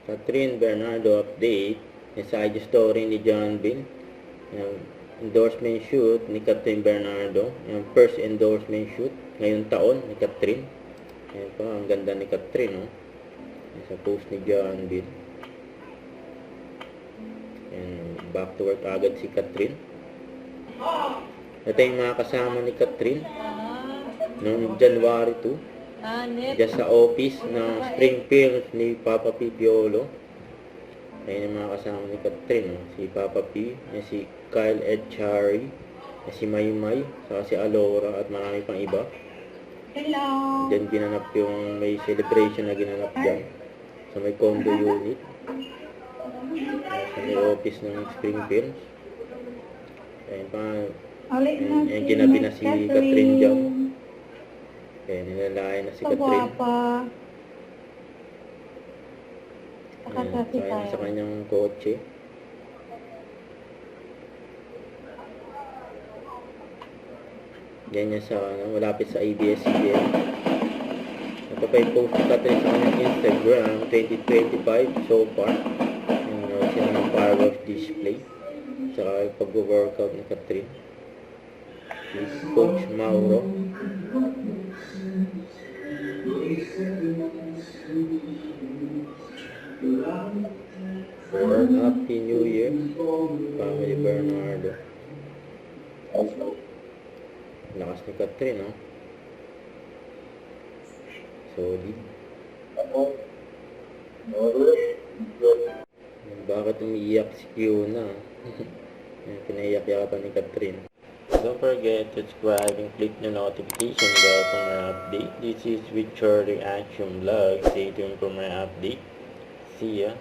Catherine Bernardo update. Yung sa IG story ni John Bill. Yung endorsement shoot ni Catherine Bernardo. Yung first endorsement shoot ngayong taon ni Catherine. Ayan po, ang ganda ni Catherine, no? Sa post ni John Bill. And back to work agad si Catherine. Ito yung mga kasama ni Catherine noong January 2. Diyan sa office ng Springfield ni Papa P. Piolo. Ayun yung mga kasama ni Catherine, no? Si Papa P, si Kyle Echari, si Maymay, saka si Alora at marami pang iba. Hello! Diyan ginanap yung may celebration na ginanap dyan sa may condo unit sa may office ng Springfield. Ayun pa, ayun ginabi na si Catherine dyan. Kaya nilalayan na si Catherine. Kaya sa kanyang kotse. Yan sa malapit sa ABS-CBN. Ito pa yung post ni Catherine sa kanyang Instagram 2025 so far. Sila ng fireworks display. Saka yung pag-workout ni Catherine. Si Coach Mauro. For Happy New Year, Family Bernardo. Lakas ni Catherine, no? Solid. Bakit umiiyak si Fiona? Pinaiyak-yakan ni Catherine. Don't forget to subscribe and click the notification bell for my update. This is Victor Reaction Vlog. Stay tuned for my update. See ya.